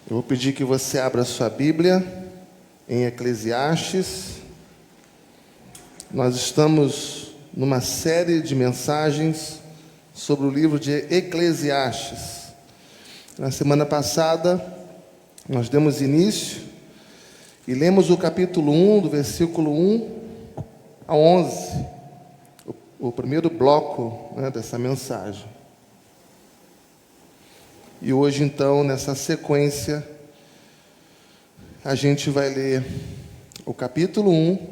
Eu vou pedir que você abra sua Bíblia em Eclesiastes. Nós estamos numa série de mensagens sobre o livro de Eclesiastes. Na semana passada, nós demos início e lemos o capítulo 1, do versículo 1 a 11, o primeiro bloco, dessa mensagem. E hoje, então, nessa sequência, a gente vai ler o capítulo 1,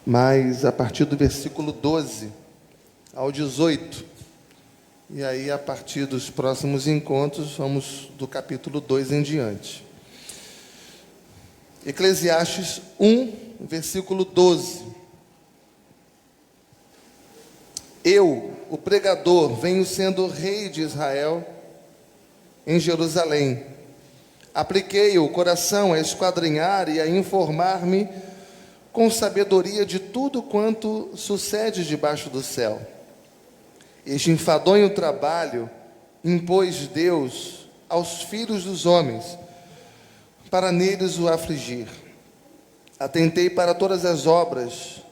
mas a partir do versículo 12 ao 18. E aí, a partir dos próximos encontros, vamos do capítulo 2 em diante. Eclesiastes 1, versículo 12. Eu, o pregador, venho sendo rei de Israel em Jerusalém. Apliquei o coração a esquadrinhar e a informar-me com sabedoria de tudo quanto sucede debaixo do céu. Este enfadonho trabalho impôs Deus aos filhos dos homens, para neles o afligir. Atentei para todas as obras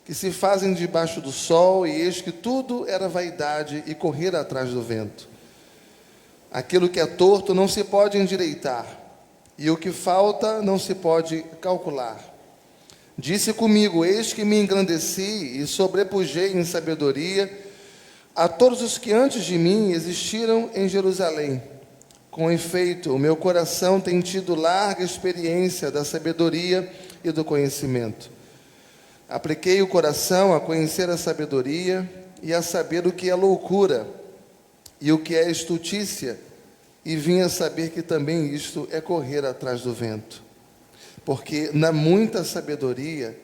que se fazem debaixo do sol, e eis que tudo era vaidade e correr atrás do vento. Aquilo que é torto não se pode endireitar, e o que falta não se pode calcular. Disse comigo: eis que me engrandeci e sobrepujei em sabedoria a todos os que antes de mim existiram em Jerusalém. Com efeito, o meu coração tem tido larga experiência da sabedoria e do conhecimento. Apliquei o coração a conhecer a sabedoria e a saber o que é loucura e o que é estultícia, e vim a saber que também isto é correr atrás do vento. Porque na muita sabedoria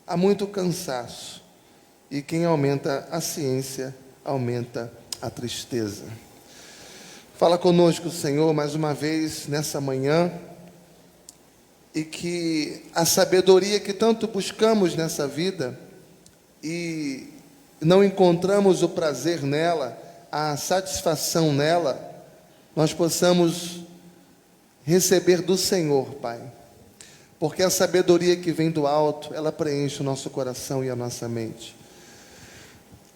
há muito cansaço, e quem aumenta a ciência aumenta a tristeza. Fala conosco, Senhor, mais uma vez nessa manhã, e que a sabedoria que tanto buscamos nessa vida e não encontramos o prazer nela, a satisfação nela, nós possamos receber do Senhor, Pai. Porque a sabedoria que vem do alto, ela preenche o nosso coração e a nossa mente.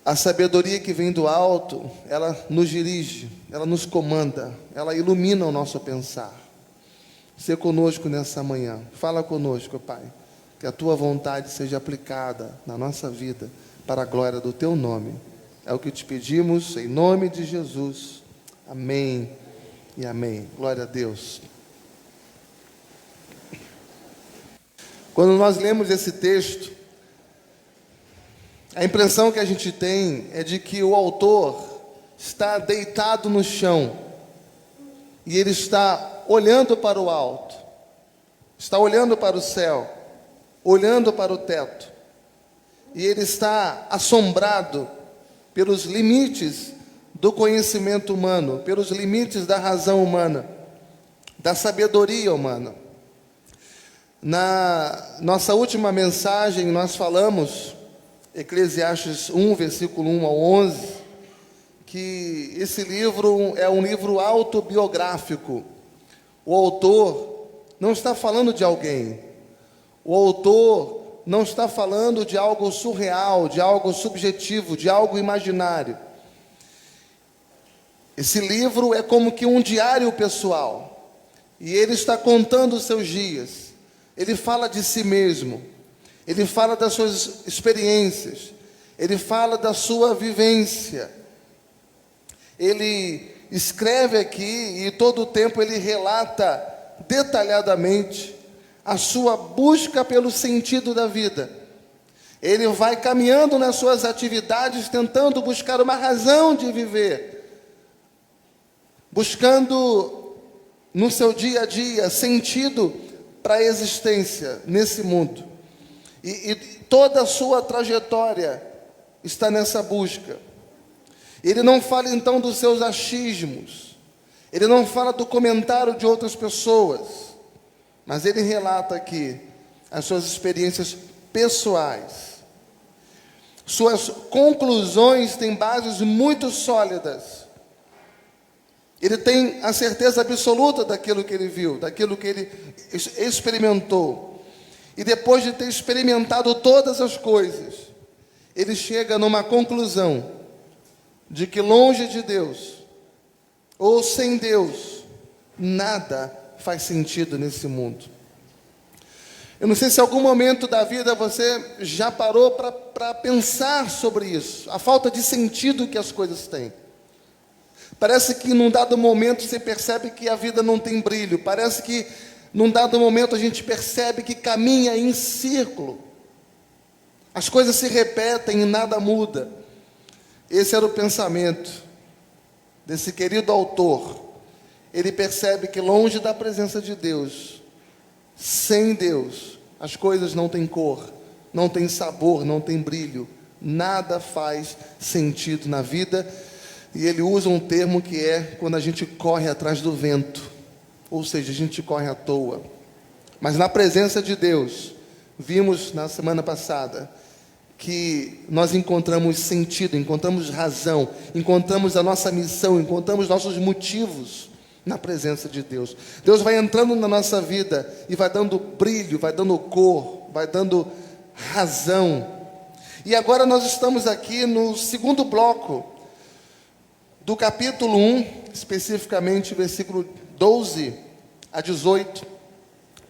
A sabedoria que vem do alto, ela nos dirige, ela nos comanda, ela ilumina o nosso pensar. Ser conosco nessa manhã. Fala conosco, Pai, que a Tua vontade seja aplicada na nossa vida para a glória do Teu nome. É o que te pedimos em nome de Jesus. Amém e amém. Glória a Deus. Quando nós lemos esse texto, a impressão que a gente tem é de que o autor está deitado no chão e ele está olhando para o alto, está olhando para o céu, olhando para o teto, e ele está assombrado pelos limites do conhecimento humano, pelos limites da razão humana, da sabedoria humana. Na nossa última mensagem, nós falamos, Eclesiastes 1, versículo 1 ao 11, que esse livro é um livro autobiográfico. O autor não está falando de alguém. O autor não está falando de algo surreal, de algo subjetivo, de algo imaginário. Esse livro é como que um diário pessoal. E ele está contando os seus dias. Ele fala de si mesmo. Ele fala das suas experiências. Ele fala da sua vivência. Ele escreve aqui e todo o tempo ele relata detalhadamente a sua busca pelo sentido da vida. Ele vai caminhando nas suas atividades, tentando buscar uma razão de viver, buscando no seu dia a dia sentido para a existência nesse mundo. E toda a sua trajetória está nessa busca. Ele não fala então dos seus achismos, ele não fala do comentário de outras pessoas, mas ele relata aqui as suas experiências pessoais. Suas conclusões têm bases muito sólidas. Ele tem a certeza absoluta daquilo que ele viu, daquilo que ele experimentou. E depois de ter experimentado todas as coisas, ele chega numa conclusão de que longe de Deus, ou sem Deus, nada faz sentido nesse mundo. Eu não sei se em algum momento da vida você já parou para pensar sobre isso, a falta de sentido que as coisas têm. Parece que num dado momento você percebe que a vida não tem brilho, parece que num dado momento a gente percebe que caminha em círculo. As coisas se repetem e nada muda. Esse era o pensamento desse querido autor. Ele percebe que longe da presença de Deus, sem Deus, as coisas não têm cor, não têm sabor, não têm brilho. Nada faz sentido na vida. E ele usa um termo que é quando a gente corre atrás do vento. Ou seja, a gente corre à toa. Mas na presença de Deus, vimos na semana passada que nós encontramos sentido, encontramos razão, encontramos a nossa missão, encontramos nossos motivos na presença de Deus. Deus vai entrando na nossa vida e vai dando brilho, vai dando cor, vai dando razão. E agora nós estamos aqui no segundo bloco do capítulo 1, especificamente versículo 12 a 18.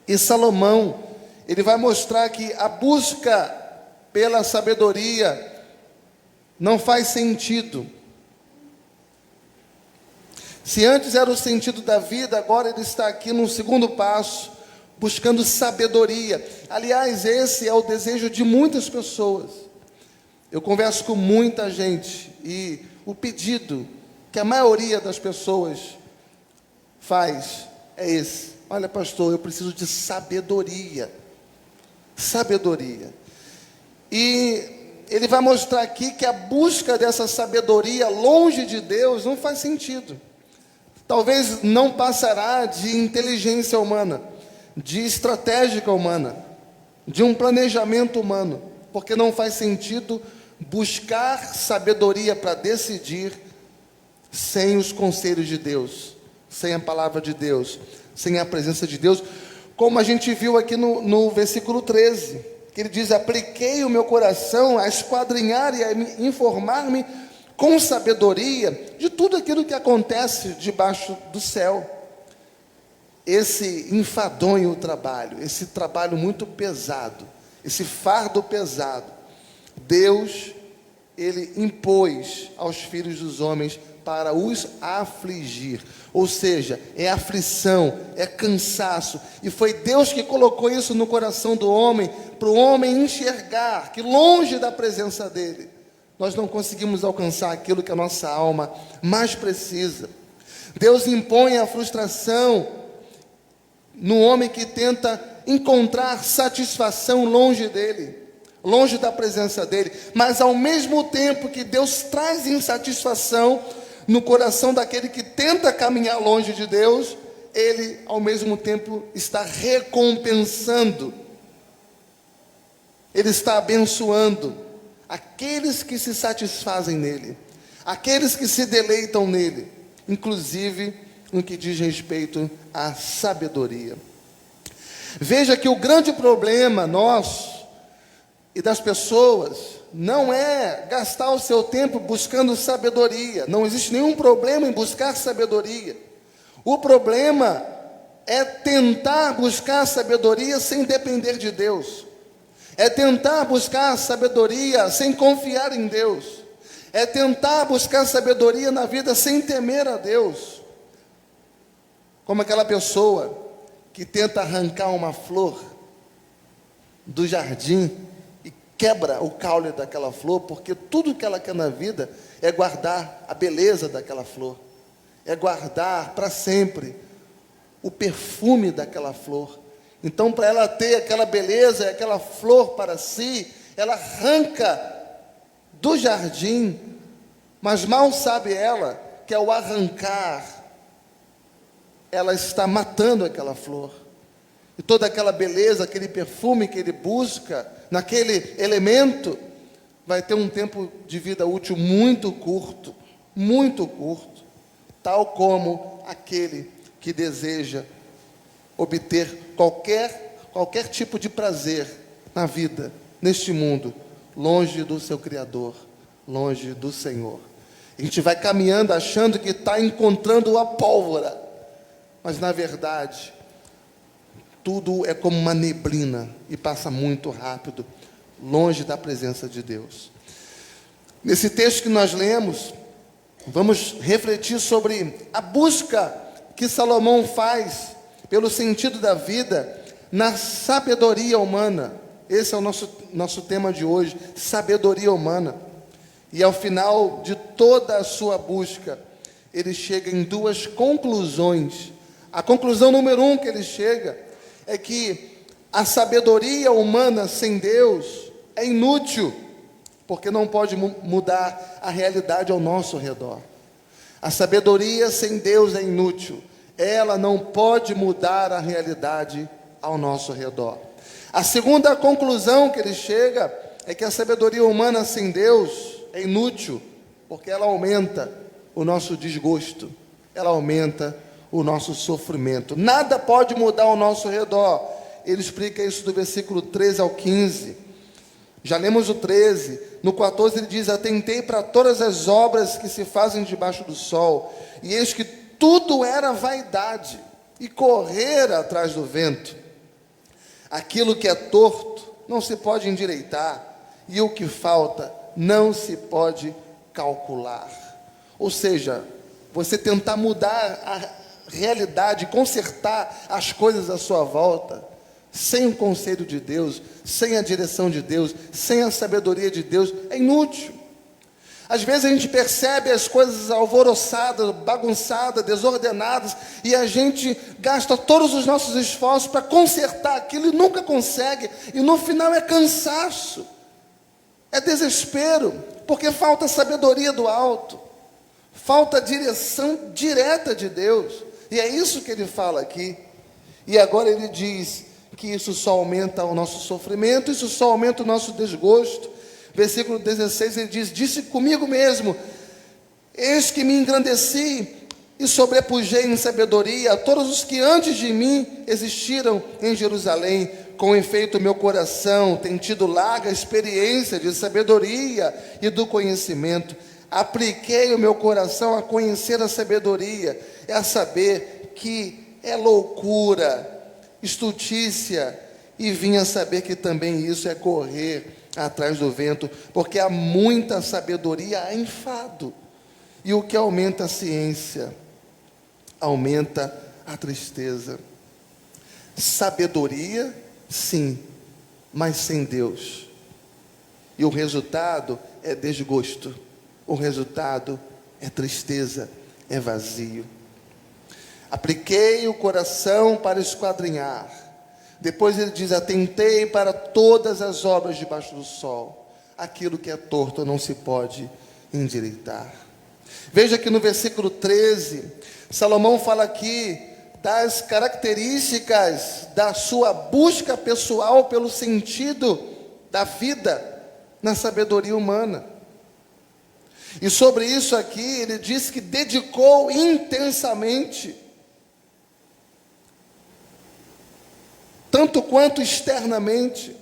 E Salomão, ele vai mostrar que a busca pela sabedoria não faz sentido. Se antes era o sentido da vida, agora ele está aqui no segundo passo, buscando sabedoria. Aliás, esse é o desejo de muitas pessoas. Eu converso com muita gente e o pedido que a maioria das pessoas faz é esse: olha, pastor, eu preciso de sabedoria. Sabedoria. E ele vai mostrar aqui que a busca dessa sabedoria longe de Deus não faz sentido. Talvez não passará de inteligência humana, de estratégia humana, de um planejamento humano, porque não faz sentido buscar sabedoria para decidir sem os conselhos de Deus, sem a palavra de Deus, sem a presença de Deus, como a gente viu aqui no versículo 13, que ele diz: apliquei o meu coração a esquadrinhar e a informar-me com sabedoria de tudo aquilo que acontece debaixo do céu. Esse enfadonho trabalho, esse trabalho muito pesado, esse fardo pesado, Deus, ele impôs aos filhos dos homens para os afligir, ou seja, é aflição, é cansaço, e foi Deus que colocou isso no coração do homem, para o homem enxergar que longe da presença dele, nós não conseguimos alcançar aquilo que a nossa alma mais precisa. Deus impõe a frustração no homem que tenta encontrar satisfação longe dele, longe da presença dele, mas ao mesmo tempo que Deus traz insatisfação no coração daquele que tenta caminhar longe de Deus, ele ao mesmo tempo está recompensando, ele está abençoando aqueles que se satisfazem nele, aqueles que se deleitam nele, inclusive no que diz respeito à sabedoria. Veja que o grande problema nosso e das pessoas não é gastar o seu tempo buscando sabedoria. Não existe nenhum problema em buscar sabedoria. O problema é tentar buscar sabedoria sem depender de Deus. É tentar buscar sabedoria sem confiar em Deus. É tentar buscar sabedoria na vida sem temer a Deus. Como aquela pessoa que tenta arrancar uma flor do jardim e quebra o caule daquela flor, porque tudo que ela quer na vida é guardar a beleza daquela flor, é guardar para sempre o perfume daquela flor. Então, para ela ter aquela beleza e aquela flor para si, ela arranca do jardim, mas mal sabe ela que ao arrancar, ela está matando aquela flor. E toda aquela beleza, aquele perfume que ele busca naquele elemento, vai ter um tempo de vida útil muito curto, tal como aquele que deseja obter qualquer tipo de prazer na vida, neste mundo, longe do seu Criador, longe do Senhor. A gente vai caminhando achando que está encontrando a pólvora, mas na verdade, tudo é como uma neblina e passa muito rápido, longe da presença de Deus. Nesse texto que nós lemos, vamos refletir sobre a busca que Salomão faz pelo sentido da vida na sabedoria humana. Esse é o nosso tema de hoje, sabedoria humana. E ao final de toda a sua busca, ele chega em duas conclusões. A conclusão número 1 que ele chega é que a sabedoria humana sem Deus é inútil, porque não pode mudar a realidade ao nosso redor. A sabedoria sem Deus é inútil, ela não pode mudar a realidade ao nosso redor. A segunda conclusão que ele chega é que a sabedoria humana sem Deus é inútil, porque ela aumenta o nosso desgosto, ela aumenta o nosso sofrimento. Nada pode mudar ao nosso redor. Ele explica isso do versículo 13 ao 15. Já lemos o 13. No 14 ele diz: atentei para todas as obras que se fazem debaixo do sol, e eis que tudo era vaidade e correr atrás do vento. Aquilo que é torto não se pode endireitar, e o que falta não se pode calcular. Ou seja, você tentar mudar a realidade, consertar as coisas à sua volta, sem o conselho de Deus, sem a direção de Deus, sem a sabedoria de Deus, é inútil. Às vezes a gente percebe as coisas alvoroçadas, bagunçadas, desordenadas, e a gente gasta todos os nossos esforços para consertar aquilo e nunca consegue, e no final é cansaço, é desespero, porque falta sabedoria do alto, falta direção direta de Deus, e é isso que ele fala aqui. E agora ele diz que isso só aumenta o nosso sofrimento, isso só aumenta o nosso desgosto. Versículo 16 ele diz: disse comigo mesmo, eis que me engrandeci e sobrepujei em sabedoria a todos os que antes de mim existiram em Jerusalém. Com efeito, meu coração tem tido larga experiência de sabedoria e do conhecimento. Apliquei o meu coração a conhecer a sabedoria, é a saber que é loucura, estultícia, e vim a saber que também isso é correr atrás do vento, porque há muita sabedoria, há enfado, e o que aumenta a ciência, aumenta a tristeza. Sabedoria, sim, mas sem Deus, e o resultado é desgosto, o resultado é tristeza, é vazio. Apliquei o coração para esquadrinhar. Depois ele diz: atentei para todas as obras debaixo do sol. Aquilo que é torto não se pode endireitar. Veja que no versículo 13, Salomão fala aqui das características da sua busca pessoal pelo sentido da vida na sabedoria humana. E sobre isso aqui, ele diz que dedicou intensamente, tanto quanto externamente,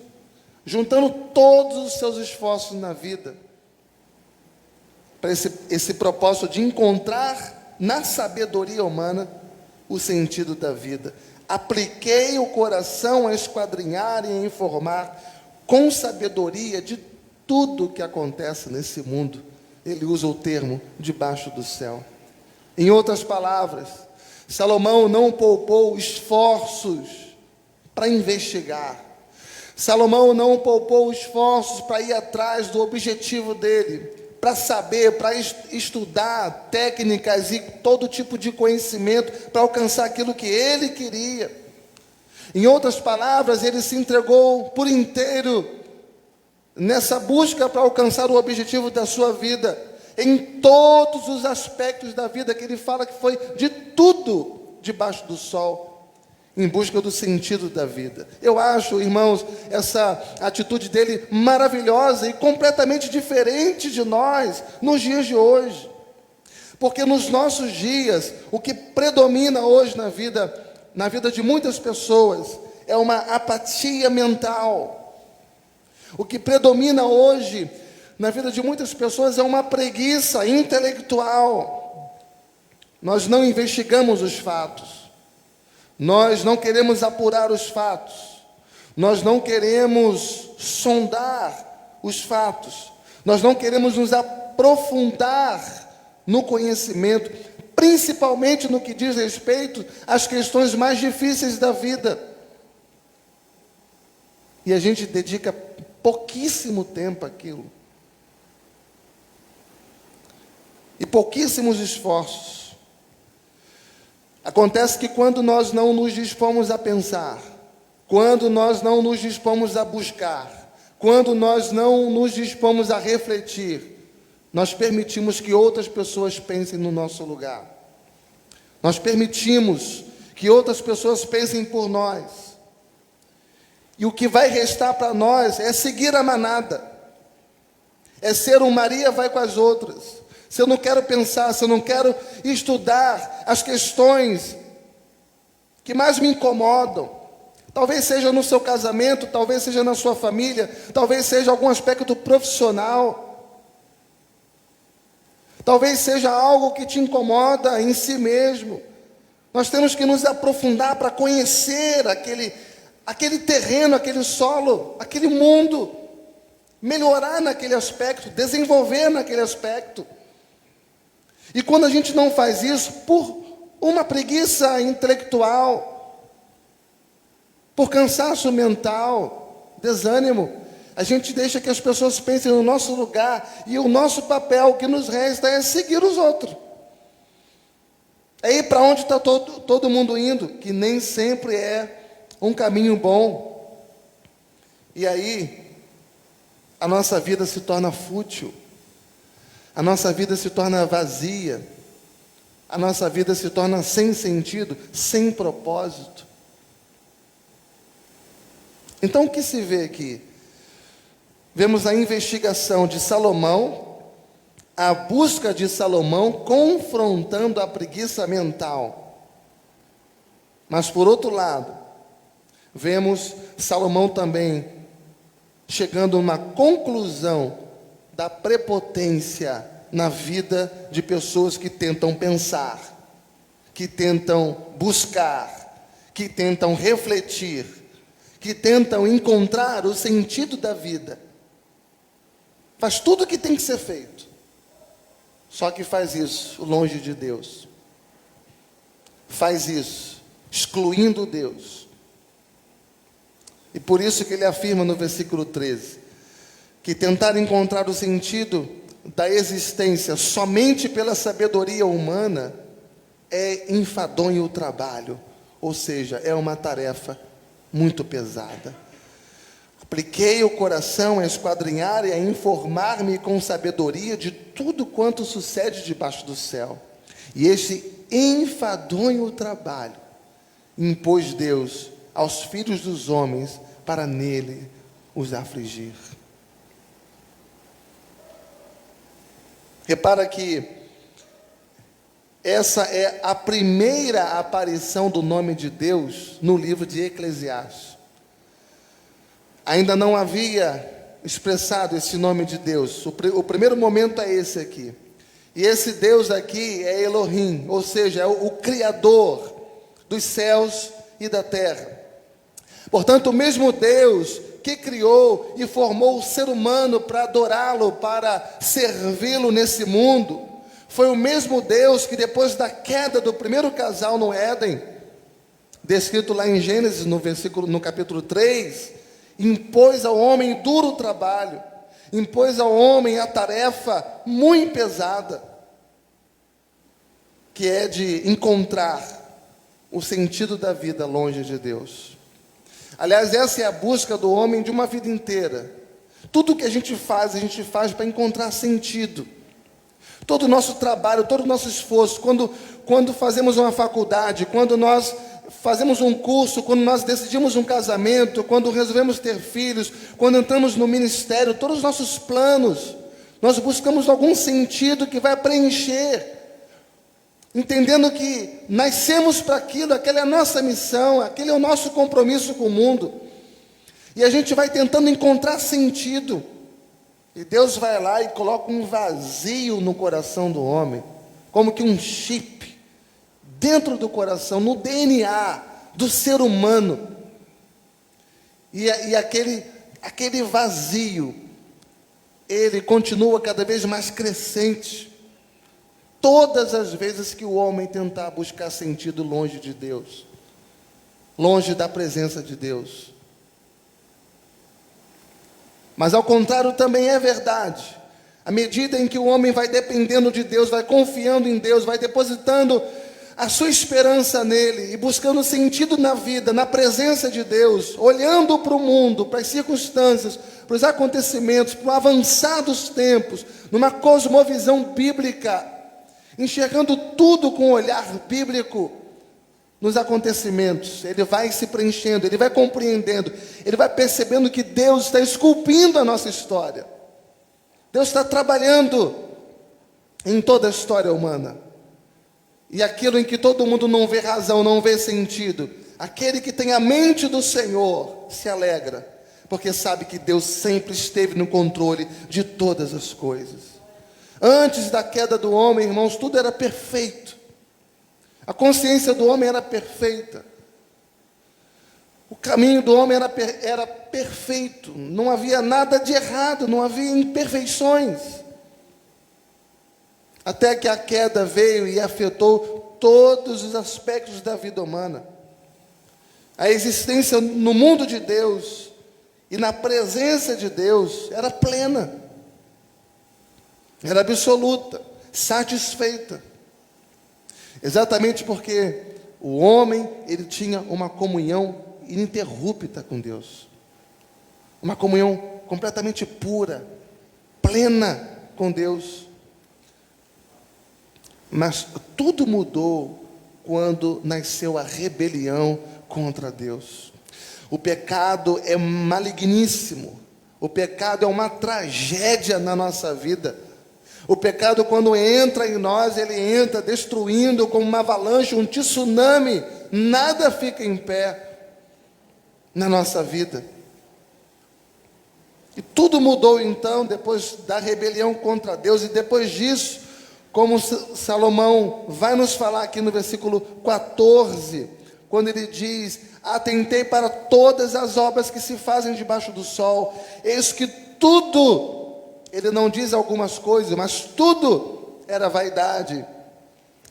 juntando todos os seus esforços na vida, para esse propósito de encontrar na sabedoria humana o sentido da vida. Apliquei o coração a esquadrinhar e a informar com sabedoria de tudo que acontece nesse mundo. Ele usa o termo debaixo do céu. Em outras palavras, Salomão não poupou esforços para investigar. Salomão não poupou esforços para ir atrás do objetivo dele, para saber, para estudar técnicas e todo tipo de conhecimento para alcançar aquilo que ele queria. Em outras palavras, ele se entregou por inteiro nessa busca para alcançar o objetivo da sua vida, em todos os aspectos da vida, que ele fala que foi de tudo debaixo do sol, em busca do sentido da vida. Eu acho, irmãos, essa atitude dele maravilhosa e completamente diferente de nós, nos dias de hoje. Porque nos nossos dias, o que predomina hoje na vida de muitas pessoas, é uma apatia mental. O que predomina hoje na vida de muitas pessoas é uma preguiça intelectual. Nós não investigamos os fatos. Nós não queremos apurar os fatos. Nós não queremos sondar os fatos. Nós não queremos nos aprofundar no conhecimento, principalmente no que diz respeito às questões mais difíceis da vida. E a gente dedica pouquíssimo tempo àquilo. E pouquíssimos esforços. Acontece que quando nós não nos dispomos a pensar, quando nós não nos dispomos a buscar, quando nós não nos dispomos a refletir, nós permitimos que outras pessoas pensem no nosso lugar. Nós permitimos que outras pessoas pensem por nós. E o que vai restar para nós é seguir a manada. É ser um Maria vai com as outras. Se eu não quero pensar, se eu não quero estudar as questões que mais me incomodam, talvez seja no seu casamento, talvez seja na sua família, talvez seja algum aspecto profissional, talvez seja algo que te incomoda em si mesmo. Nós temos que nos aprofundar para conhecer aquele terreno, aquele solo, aquele mundo, melhorar naquele aspecto, desenvolver naquele aspecto. E quando a gente não faz isso, por uma preguiça intelectual, por cansaço mental, desânimo, a gente deixa que as pessoas pensem no nosso lugar, e o nosso papel, o que nos resta é seguir os outros. É ir para onde está todo mundo indo, que nem sempre é um caminho bom. E aí, a nossa vida se torna fútil, a nossa vida se torna vazia, a nossa vida se torna sem sentido, sem propósito. Então o que se vê aqui? Vemos a investigação de Salomão, a busca de Salomão confrontando a preguiça mental. Mas por outro lado, vemos Salomão também chegando a uma conclusão da prepotência na vida de pessoas que tentam pensar, que tentam buscar, que tentam refletir, que tentam encontrar o sentido da vida. Faz tudo o que tem que ser feito, só que faz isso longe de Deus. Faz isso excluindo Deus. E por isso que ele afirma no versículo 13, que tentar encontrar o sentido da existência somente pela sabedoria humana é enfadonho o trabalho, ou seja, é uma tarefa muito pesada. Apliquei o coração a esquadrinhar e a informar-me com sabedoria de tudo quanto sucede debaixo do céu. E este enfadonho trabalho impôs Deus aos filhos dos homens para nele os afligir. Repara que essa é a primeira aparição do nome de Deus no livro de Eclesiastes. Ainda não havia expressado esse nome de Deus. O primeiro momento é esse aqui. E esse Deus aqui é Elohim, ou seja, é o Criador dos céus e da terra. Portanto, o mesmo Deus que criou e formou o ser humano para adorá-lo, para servi-lo nesse mundo, foi o mesmo Deus que depois da queda do primeiro casal no Éden, descrito lá em Gênesis, no capítulo 3, impôs ao homem duro trabalho, impôs ao homem a tarefa muito pesada, que é de encontrar o sentido da vida longe de Deus. Aliás, essa é a busca do homem de uma vida inteira. Tudo que a gente faz para encontrar sentido. Todo o nosso trabalho, todo o nosso esforço, quando fazemos uma faculdade, quando nós fazemos um curso, quando nós decidimos um casamento, quando resolvemos ter filhos, quando entramos no ministério, todos os nossos planos, nós buscamos algum sentido que vai preencher entendendo que nascemos para aquilo, aquela é a nossa missão, aquele é o nosso compromisso com o mundo. E a gente vai tentando encontrar sentido. E Deus vai lá e coloca um vazio no coração do homem, como que um chip dentro do coração, no DNA do ser humano. E aquele vazio, ele continua cada vez mais crescente. Todas as vezes que o homem tentar buscar sentido longe de Deus, longe da presença de Deus. Mas ao contrário também é verdade. À medida em que o homem vai dependendo de Deus, vai confiando em Deus, vai depositando a sua esperança nele e buscando sentido na vida, na presença de Deus, olhando para o mundo, para as circunstâncias, para os acontecimentos, para o avançar dos tempos, numa cosmovisão bíblica, enxergando tudo com um olhar bíblico nos acontecimentos, ele vai se preenchendo, ele vai compreendendo, ele vai percebendo que Deus está esculpindo a nossa história. Deus está trabalhando em toda a história humana. E aquilo em que todo mundo não vê razão, não vê sentido, aquele que tem a mente do Senhor se alegra, porque sabe que Deus sempre esteve no controle de todas as coisas. Antes da queda do homem, irmãos, tudo era perfeito. A consciência do homem era perfeita. O caminho do homem era perfeito. Não havia nada de errado, não havia imperfeições. Até que a queda veio e afetou todos os aspectos da vida humana. A existência no mundo de Deus e na presença de Deus era plena, era absoluta, satisfeita. Exatamente porque o homem, ele tinha uma comunhão ininterrupta com Deus. Uma comunhão completamente pura, plena com Deus. Mas tudo mudou quando nasceu a rebelião contra Deus. O pecado é maligníssimo. O pecado é uma tragédia na nossa vida. O pecado, quando entra em nós, ele entra destruindo como uma avalanche, um tsunami. Nada fica em pé na nossa vida. E tudo mudou então, depois da rebelião contra Deus. E depois disso, como Salomão vai nos falar aqui no versículo 14, quando ele diz: atentei para todas as obras que se fazem debaixo do sol, eis que tudo, ele não diz algumas coisas, mas tudo era vaidade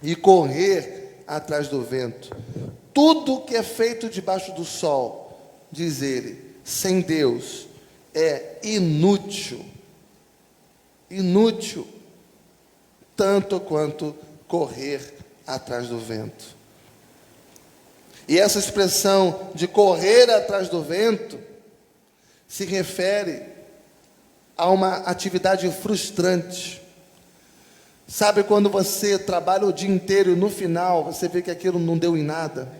e correr atrás do vento. Tudo que é feito debaixo do sol, diz ele, sem Deus, é inútil. Inútil, tanto quanto correr atrás do vento. E essa expressão de correr atrás do vento se refere a uma atividade frustrante. Sabe quando você trabalha o dia inteiro e no final você vê que aquilo não deu em nada?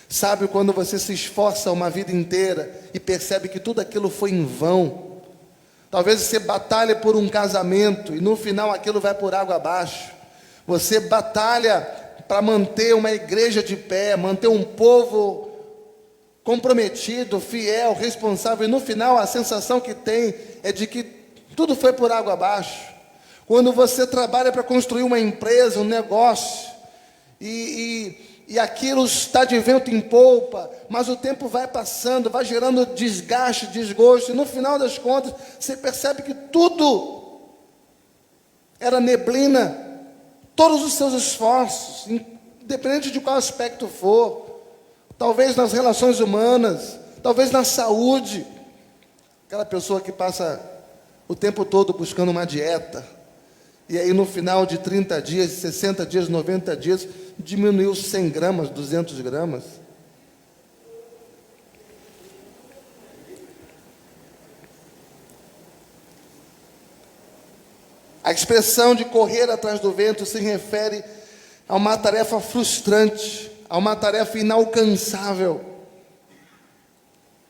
Sabe quando você se esforça uma vida inteira e percebe que tudo aquilo foi em vão? Talvez você batalhe por um casamento e no final aquilo vai por água abaixo. Você batalha para manter uma igreja de pé, manter um povo comprometido, fiel, responsável, e no final a sensação que tem é de que tudo foi por água abaixo. Quando você trabalha para construir uma empresa, um negócio, e aquilo está de vento em polpa, mas o tempo vai passando, vai gerando desgaste, desgosto, e no final das contas, você percebe que tudo era neblina, todos os seus esforços, independente de qual aspecto for, talvez nas relações humanas, talvez na saúde, aquela pessoa que passa o tempo todo buscando uma dieta, e aí no final de 30 dias, 60 dias, 90 dias, diminuiu 100 gramas, 200 gramas. A expressão de correr atrás do vento se refere a uma tarefa frustrante, a uma tarefa inalcançável,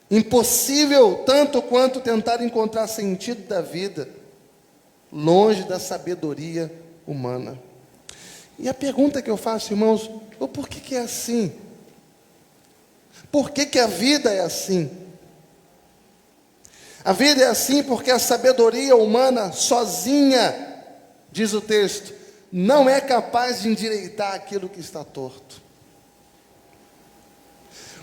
impossível tanto quanto tentar encontrar sentido da vida, longe da sabedoria humana. E a pergunta que eu faço, irmãos, por que é assim? Por que a vida é assim? A vida é assim porque a sabedoria humana sozinha, diz o texto, não é capaz de endireitar aquilo que está torto.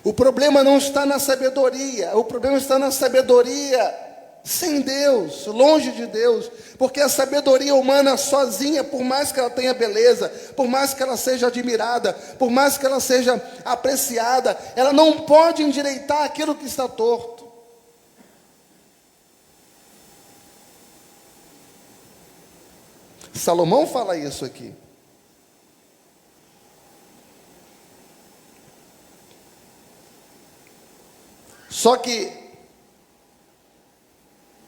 O problema não está na sabedoria, o problema está na sabedoria sem Deus, longe de Deus, porque a sabedoria humana sozinha, por mais que ela tenha beleza, por mais que ela seja admirada, por mais que ela seja apreciada, ela não pode endireitar aquilo que está torto. Salomão fala isso aqui. Só que,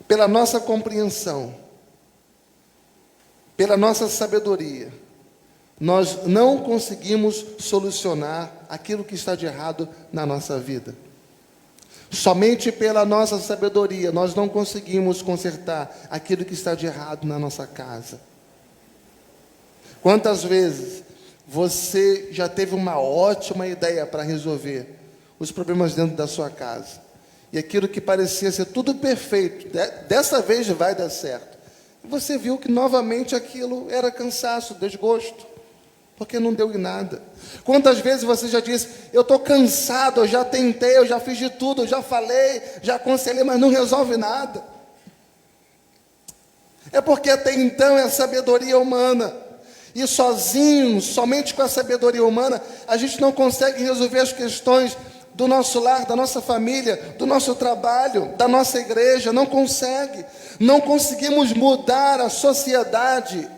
pela nossa compreensão, pela nossa sabedoria, nós não conseguimos solucionar aquilo que está de errado na nossa vida. Somente pela nossa sabedoria, nós não conseguimos consertar aquilo que está de errado na nossa casa. Quantas vezes você já teve uma ótima ideia para resolver os problemas dentro da sua casa, e aquilo que parecia ser tudo perfeito, dessa vez vai dar certo, e você viu que novamente aquilo era cansaço, desgosto, porque não deu em nada. Quantas vezes você já disse, eu estou cansado, eu já tentei, eu já fiz de tudo, eu já falei, já aconselhei, mas não resolve nada. É porque até então é a sabedoria humana, e sozinho, somente com a sabedoria humana, a gente não consegue resolver as questões do nosso lar, da nossa família, do nosso trabalho, da nossa igreja. Não consegue. Não conseguimos mudar a sociedade.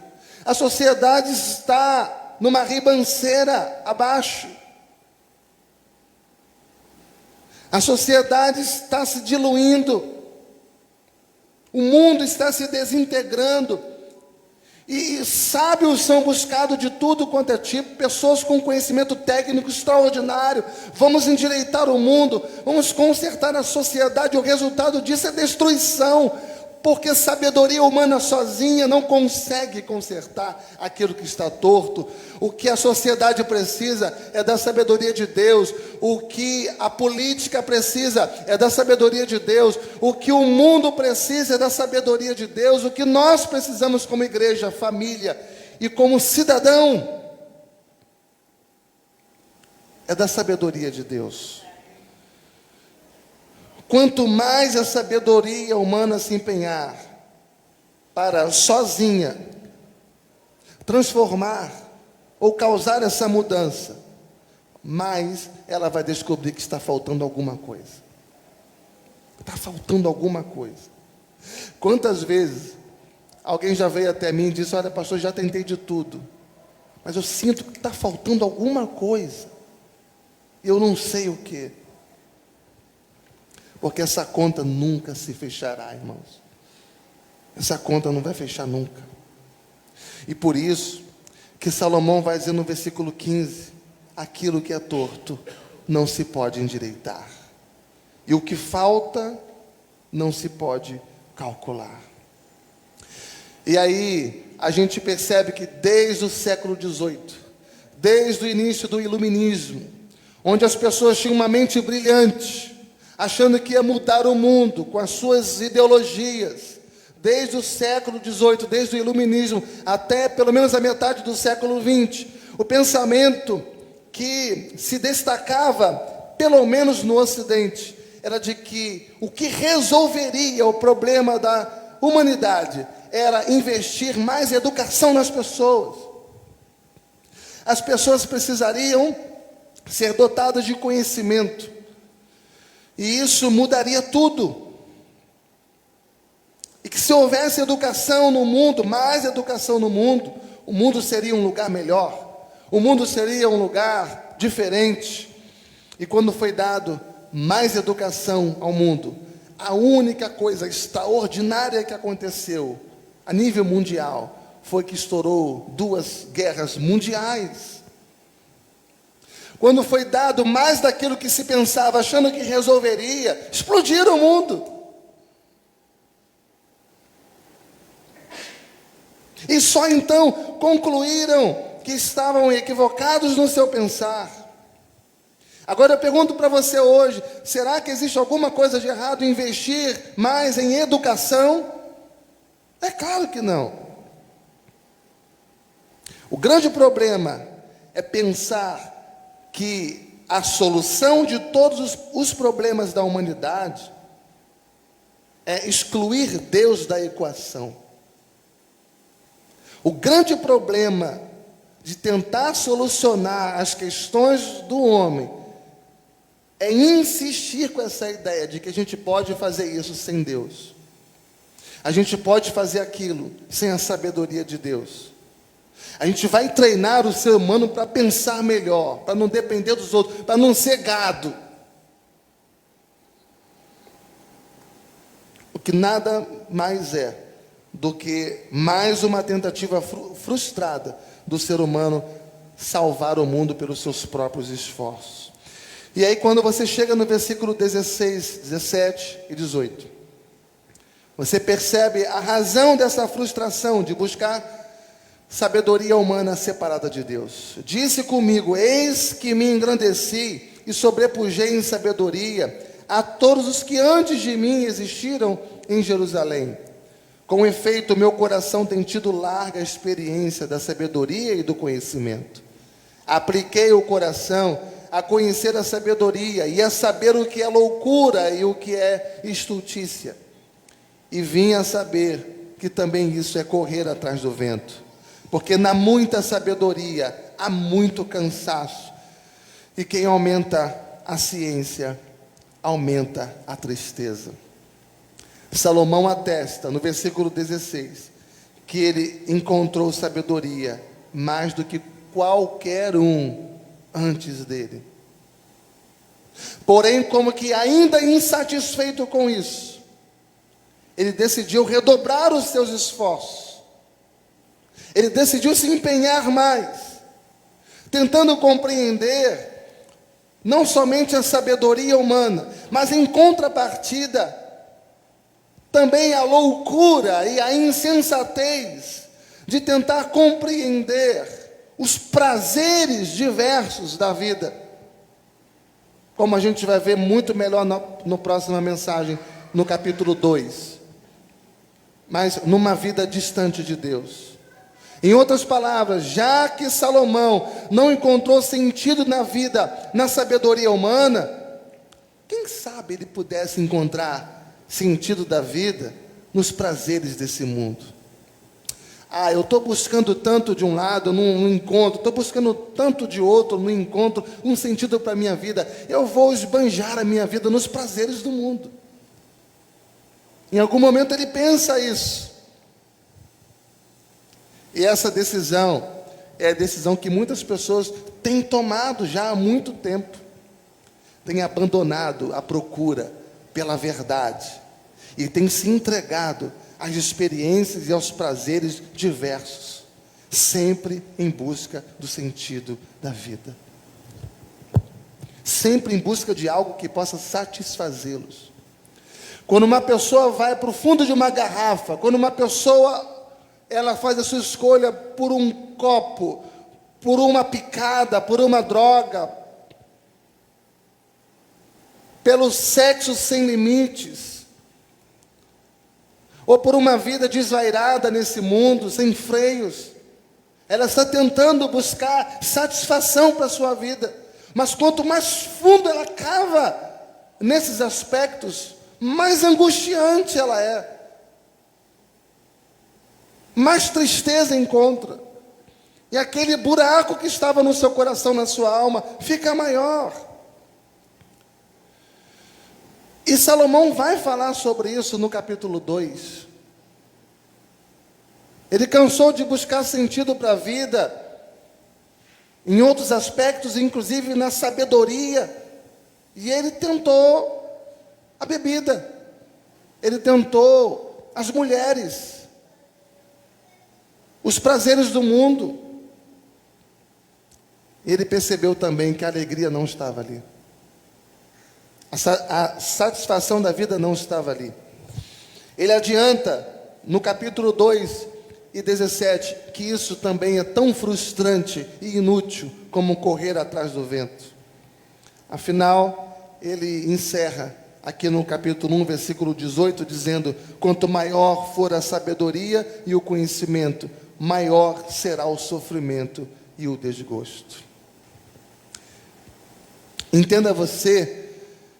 A sociedade está numa ribanceira abaixo. A sociedade está se diluindo. O mundo está se desintegrando. E sábios são buscados de tudo quanto é tipo, pessoas com conhecimento técnico extraordinário. Vamos endireitar o mundo, vamos consertar a sociedade. O resultado disso é destruição, porque sabedoria humana sozinha não consegue consertar aquilo que está torto. O que a sociedade precisa é da sabedoria de Deus. O que a política precisa é da sabedoria de Deus. O que o mundo precisa é da sabedoria de Deus. O que nós precisamos como igreja, família e como cidadão é da sabedoria de Deus. Quanto mais a sabedoria humana se empenhar para sozinha transformar ou causar essa mudança, mais ela vai descobrir que está faltando alguma coisa. Está faltando alguma coisa. Quantas vezes alguém já veio até mim e disse, olha pastor, já tentei de tudo, mas eu sinto que está faltando alguma coisa, e eu não sei o que. Porque essa conta nunca se fechará, irmãos. Essa conta não vai fechar nunca. E por isso que Salomão vai dizer no versículo 15, aquilo que é torto não se pode endireitar. E o que falta não se pode calcular. E aí a gente percebe que desde o século XVIII, desde o início do iluminismo, onde as pessoas tinham uma mente brilhante, achando que ia mudar o mundo com as suas ideologias, desde o século XVIII, desde o iluminismo, até pelo menos a metade do século XX, o pensamento que se destacava, pelo menos no Ocidente, era de que o que resolveria o problema da humanidade era investir mais em educação nas pessoas. As pessoas precisariam ser dotadas de conhecimento, e isso mudaria tudo. E que se houvesse educação no mundo, mais educação no mundo, o mundo seria um lugar melhor, o mundo seria um lugar diferente. E quando foi dado mais educação ao mundo, a única coisa extraordinária que aconteceu a nível mundial foi que estourou 2 guerras mundiais. Quando foi dado mais daquilo que se pensava, achando que resolveria, explodiram o mundo. E só então concluíram que estavam equivocados no seu pensar. Agora eu pergunto para você hoje, será que existe alguma coisa de errado em investir mais em educação? É claro que não. O grande problema é pensar que a solução de todos os problemas da humanidade é excluir Deus da equação. O grande problema de tentar solucionar as questões do homem é insistir com essa ideia de que a gente pode fazer isso sem Deus. A gente pode fazer aquilo sem a sabedoria de Deus. A gente vai treinar o ser humano para pensar melhor, para não depender dos outros, para não ser gado. O que nada mais é do que mais uma tentativa frustrada do ser humano salvar o mundo pelos seus próprios esforços. E aí quando você chega no versículo 16, 17 e 18, você percebe a razão dessa frustração de buscar sabedoria humana separada de Deus. Disse comigo, eis que me engrandeci e sobrepujei em sabedoria a todos os que antes de mim existiram em Jerusalém. Com efeito, meu coração tem tido larga experiência da sabedoria e do conhecimento. Apliquei o coração a conhecer a sabedoria e a saber o que é loucura e o que é estultícia. E vim a saber que também isso é correr atrás do vento. Porque na muita sabedoria há muito cansaço. E quem aumenta a ciência, aumenta a tristeza. Salomão atesta, no versículo 16, que ele encontrou sabedoria mais do que qualquer um antes dele. Porém, como que ainda insatisfeito com isso, ele decidiu redobrar os seus esforços. Ele decidiu se empenhar mais, tentando compreender não somente a sabedoria humana, mas em contrapartida, também a loucura e a insensatez de tentar compreender os prazeres diversos da vida. Como a gente vai ver muito melhor na próxima mensagem, no capítulo 2. Mas numa vida distante de Deus. Em outras palavras, já que Salomão não encontrou sentido na vida, na sabedoria humana, quem sabe ele pudesse encontrar sentido da vida nos prazeres desse mundo. Eu estou buscando tanto de um lado, não encontro, estou buscando tanto de outro, não encontro um sentido para a minha vida. Eu vou esbanjar a minha vida nos prazeres do mundo. Em algum momento ele pensa isso. E essa decisão é a decisão que muitas pessoas têm tomado já há muito tempo. Têm abandonado a procura pela verdade. E têm se entregado às experiências e aos prazeres diversos. Sempre em busca do sentido da vida. Sempre em busca de algo que possa satisfazê-los. Quando uma pessoa vai para o fundo de uma garrafa, quando uma pessoa ela faz a sua escolha por um copo, por uma picada, por uma droga, pelo sexo sem limites, ou por uma vida desvairada nesse mundo, sem freios. Ela está tentando buscar satisfação para a sua vida, mas quanto mais fundo ela cava nesses aspectos, mais angustiante ela é. Mais tristeza encontra. E aquele buraco que estava no seu coração, na sua alma, fica maior. E Salomão vai falar sobre isso no capítulo 2. Ele cansou de buscar sentido para a vida, em outros aspectos, inclusive na sabedoria. E ele tentou a bebida. Ele tentou as mulheres. Os prazeres do mundo. Ele percebeu também que a alegria não estava ali. A satisfação da vida não estava ali. Ele adianta, no capítulo 2, e 17, que isso também é tão frustrante e inútil como correr atrás do vento. Afinal, ele encerra aqui no capítulo 1, versículo 18, dizendo: quanto maior for a sabedoria e o conhecimento, maior será o sofrimento e o desgosto. Entenda você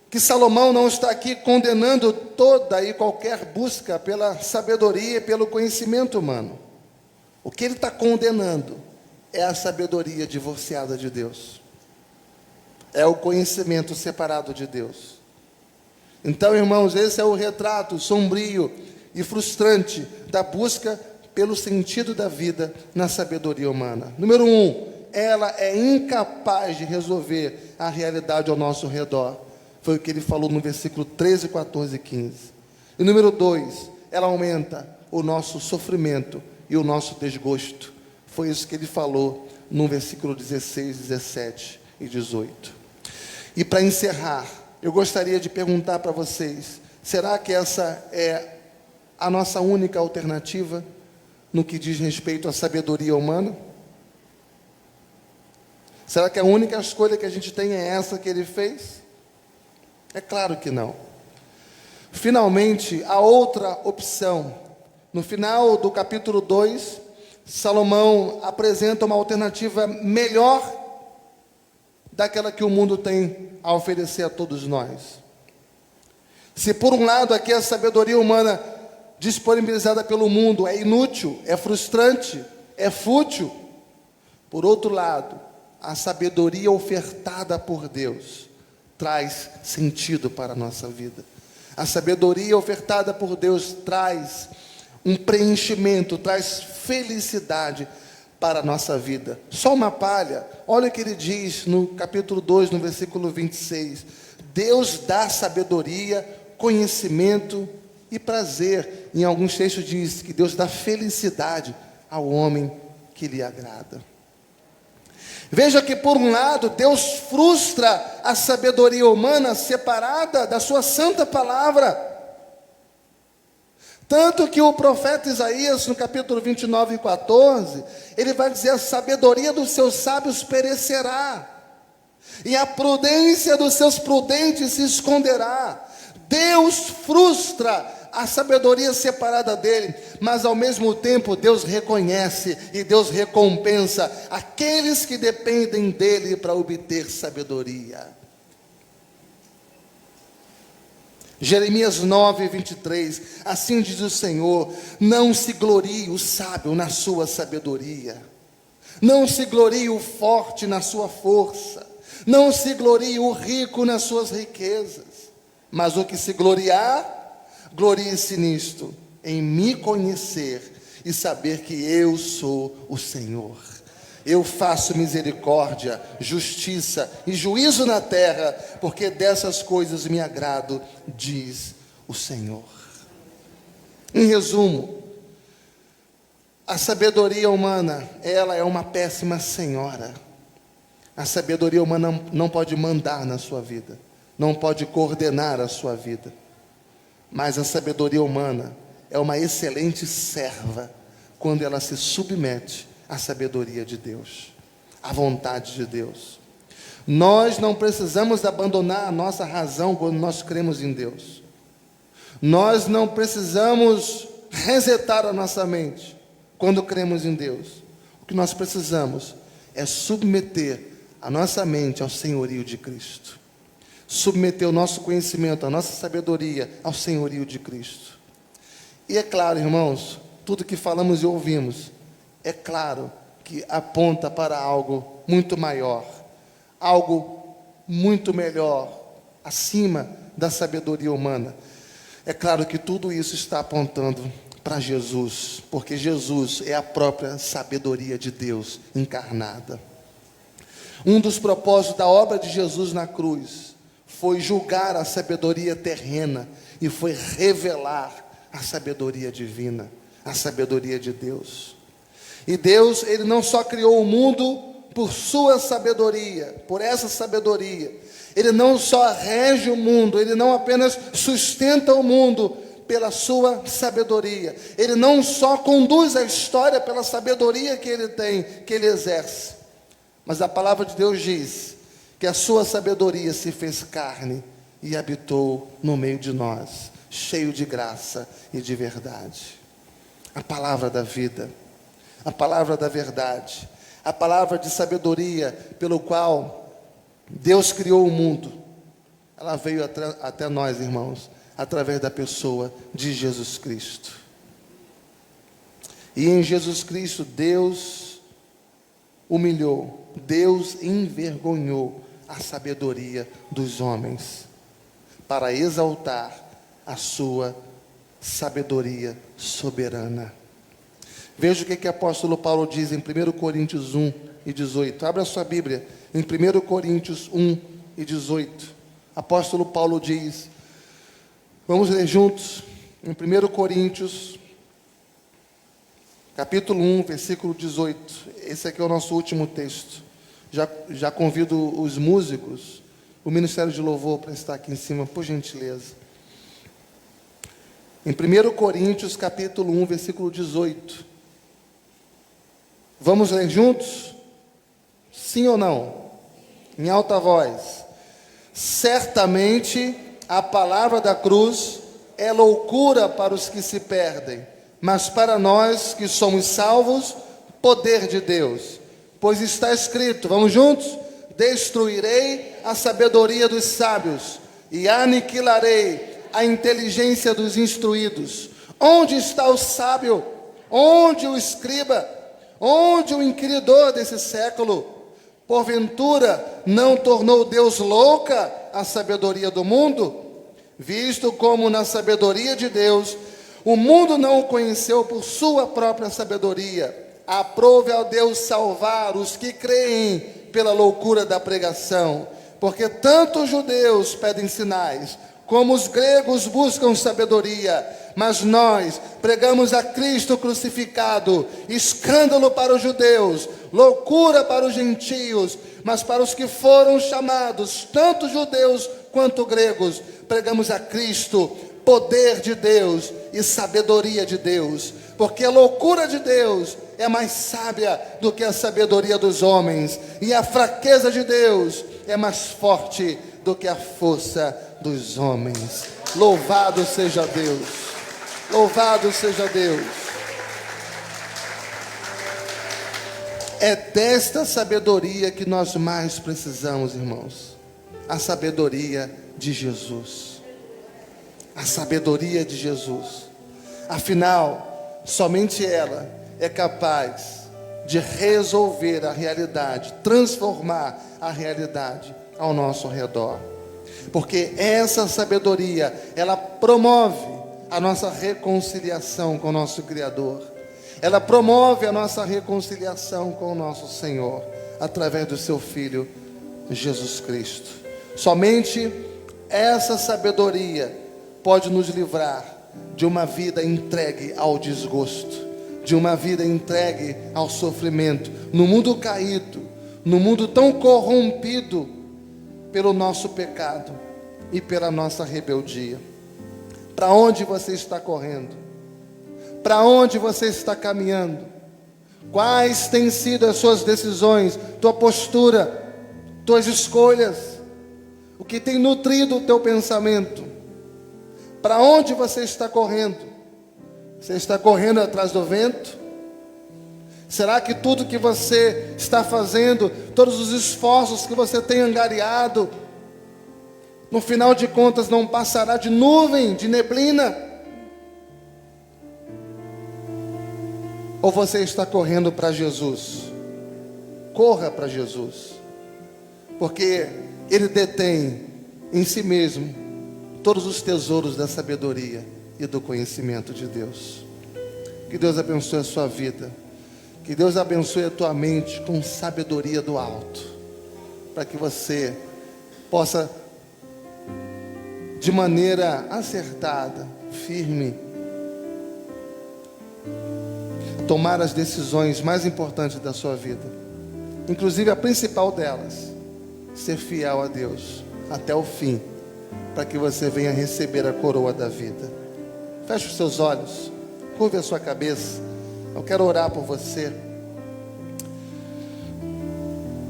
que Salomão não está aqui condenando toda e qualquer busca pela sabedoria e pelo conhecimento humano. O que ele está condenando é a sabedoria divorciada de Deus, é o conhecimento separado de Deus. Então, irmãos, esse é o retrato sombrio e frustrante da busca pelo sentido da vida na sabedoria humana. Número 1, ela é incapaz de resolver a realidade ao nosso redor. Foi o que ele falou no versículo 13, 14 e 15. E número 2, ela aumenta o nosso sofrimento e o nosso desgosto. Foi isso que ele falou no versículo 16, 17 e 18. E para encerrar, eu gostaria de perguntar para vocês: será que essa é a nossa única alternativa no que diz respeito à sabedoria humana? Será que a única escolha que a gente tem é essa que ele fez? É claro que não. Finalmente, a outra opção. No final do capítulo 2, Salomão apresenta uma alternativa melhor daquela que o mundo tem a oferecer a todos nós. Se por um lado aqui a sabedoria humana disponibilizada pelo mundo é inútil, é frustrante, é fútil, por outro lado, a sabedoria ofertada por Deus traz sentido para a nossa vida. A sabedoria ofertada por Deus traz um preenchimento, traz felicidade para a nossa vida. Só uma palha, olha o que ele diz no capítulo 2, no versículo 26. Deus dá sabedoria, conhecimento e prazer. Em alguns textos diz que Deus dá felicidade ao homem que lhe agrada. Veja que por um lado Deus frustra a sabedoria humana separada da sua santa palavra. Tanto que o profeta Isaías, no capítulo 29 e 14, ele vai dizer: a sabedoria dos seus sábios perecerá, e a prudência dos seus prudentes se esconderá. Deus frustra a sabedoria separada dele, mas ao mesmo tempo Deus reconhece e Deus recompensa aqueles que dependem dele para obter sabedoria. Jeremias 9, 23, assim diz o Senhor: não se glorie o sábio na sua sabedoria, não se glorie o forte na sua força, não se glorie o rico nas suas riquezas, mas o que se gloriar, glorie-se nisto, em me conhecer e saber que eu sou o Senhor. Eu faço misericórdia, justiça e juízo na terra, porque dessas coisas me agrado, diz o Senhor. Em resumo, a sabedoria humana, ela é uma péssima senhora. A sabedoria humana não pode mandar na sua vida, não pode coordenar a sua vida. Mas a sabedoria humana é uma excelente serva quando ela se submete à sabedoria de Deus, à vontade de Deus. Nós não precisamos abandonar a nossa razão quando nós cremos em Deus. Nós não precisamos resetar a nossa mente quando cremos em Deus. O que nós precisamos é submeter a nossa mente ao senhorio de Cristo. Submeter o nosso conhecimento, a nossa sabedoria ao senhorio de Cristo. E é claro, irmãos, tudo que falamos e ouvimos, é claro que aponta para algo muito maior, algo muito melhor, acima da sabedoria humana. É claro que tudo isso está apontando para Jesus, porque Jesus é a própria sabedoria de Deus encarnada. Um dos propósitos da obra de Jesus na cruz foi julgar a sabedoria terrena e foi revelar a sabedoria divina, a sabedoria de Deus. E Deus, Ele não só criou o mundo por sua sabedoria, por essa sabedoria. Ele não só rege o mundo, Ele não apenas sustenta o mundo pela sua sabedoria. Ele não só conduz a história pela sabedoria que ele tem, que ele exerce, mas a palavra de Deus diz que a sua sabedoria se fez carne e habitou no meio de nós, cheio de graça e de verdade. A palavra da vida, a palavra da verdade, a palavra de sabedoria pelo qual Deus criou o mundo, ela veio até nós, irmãos, através da pessoa de Jesus Cristo. E em Jesus Cristo, Deus humilhou, Deus envergonhou a sabedoria dos homens, para exaltar a sua sabedoria soberana. Veja o que o apóstolo Paulo diz em 1 Coríntios 1 e 18. Abra a sua Bíblia, em 1 Coríntios 1 e 18. Apóstolo Paulo diz, vamos ler juntos, em 1 Coríntios, capítulo 1, versículo 18. Esse aqui é o nosso último texto. Já convido os músicos, o Ministério de Louvor, para estar aqui em cima, por gentileza. Em 1 Coríntios, capítulo 1, versículo 18. Vamos ler juntos? Sim ou não? Em alta voz. Certamente a palavra da cruz é loucura para os que se perdem, mas para nós que somos salvos, poder de Deus. Pois está escrito, vamos juntos? Destruirei a sabedoria dos sábios e aniquilarei a inteligência dos instruídos. Onde está o sábio? Onde o escriba? Onde o inquiridor desse século? Porventura não tornou Deus louca a sabedoria do mundo? Visto como na sabedoria de Deus, o mundo não o conheceu por sua própria sabedoria. Aprove ao Deus salvar os que creem pela loucura da pregação, porque tanto os judeus pedem sinais, como os gregos buscam sabedoria, mas nós pregamos a Cristo crucificado, escândalo para os judeus, loucura para os gentios, mas para os que foram chamados, tanto judeus quanto gregos, pregamos a Cristo, poder de Deus e sabedoria de Deus, porque a loucura de Deus é mais sábia do que a sabedoria dos homens, e a fraqueza de Deus é mais forte do que a força dos homens. Louvado seja Deus, louvado seja Deus. É desta sabedoria que nós mais precisamos, irmãos, a sabedoria de Jesus, a sabedoria de Jesus. Afinal, somente ela é capaz de resolver a realidade, transformar a realidade ao nosso redor. Porque essa sabedoria, ela promove a nossa reconciliação com o nosso Criador. Ela promove a nossa reconciliação com o nosso Senhor, através do seu Filho, Jesus Cristo. Somente essa sabedoria pode nos livrar de uma vida entregue ao desgosto, de uma vida entregue ao sofrimento, no mundo caído, no mundo tão corrompido pelo nosso pecado e pela nossa rebeldia. Para onde você está correndo? Para onde você está caminhando? Quais têm sido as suas decisões, tua postura, tuas escolhas? O que tem nutrido o teu pensamento? Para onde você está correndo? Você está correndo atrás do vento? Será que tudo que você está fazendo, todos os esforços que você tem angariado, no final de contas não passará de nuvem, de neblina? Ou você está correndo para Jesus? Corra para Jesus, porque Ele detém em si mesmo todos os tesouros da sabedoria e do conhecimento de Deus. Que Deus abençoe a sua vida, que Deus abençoe a tua mente com sabedoria do alto, para que você possa, de maneira acertada, firme, tomar as decisões mais importantes da sua vida, inclusive a principal delas, ser fiel a Deus até o fim, para que você venha receber a coroa da vida. Feche os seus olhos, curve a sua cabeça. Eu quero orar por você.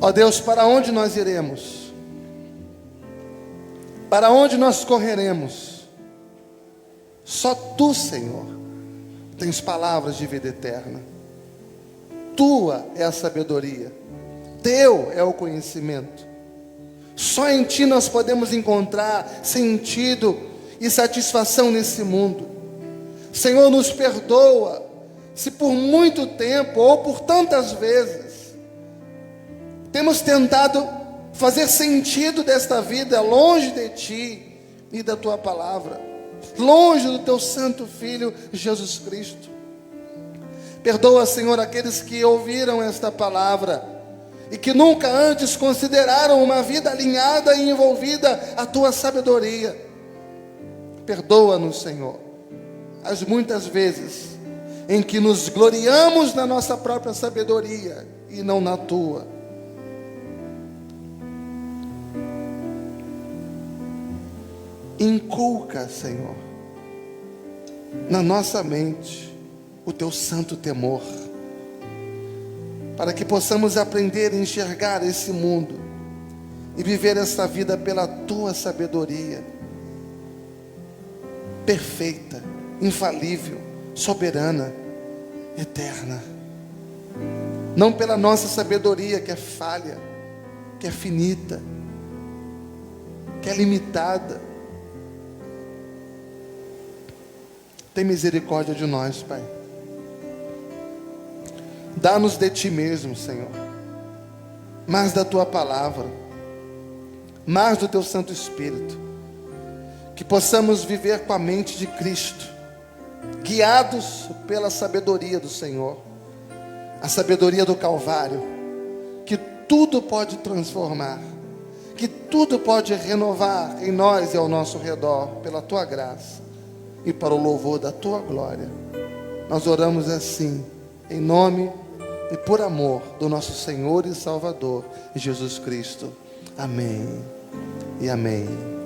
Ó Deus, para onde nós iremos? Para onde nós correremos? Só Tu, Senhor, tens palavras de vida eterna. Tua é a sabedoria, Teu é o conhecimento. Só em Ti nós podemos encontrar sentido e satisfação nesse mundo. Senhor, nos perdoa se por muito tempo ou por tantas vezes temos tentado fazer sentido desta vida longe de Ti e da Tua palavra, longe do Teu santo Filho Jesus Cristo. Perdoa, Senhor, aqueles que ouviram esta palavra e que nunca antes consideraram uma vida alinhada e envolvida à Tua sabedoria. Perdoa-nos, Senhor, as muitas vezes em que nos gloriamos na nossa própria sabedoria e não na Tua. Inculca, Senhor, na nossa mente o Teu santo temor, para que possamos aprender a enxergar esse mundo e viver essa vida pela Tua sabedoria, perfeita, infalível, soberana, eterna. Não pela nossa sabedoria que é falha, que é finita, que é limitada. Tem misericórdia de nós, Pai. Dá-nos de Ti mesmo, Senhor, mais da Tua palavra, mais do Teu Santo Espírito, que possamos viver com a mente de Cristo, guiados pela sabedoria do Senhor, a sabedoria do Calvário, que tudo pode transformar, que tudo pode renovar em nós e ao nosso redor, pela Tua graça e para o louvor da Tua glória. Nós oramos assim, em nome e por amor do nosso Senhor e Salvador Jesus Cristo. Amém e amém.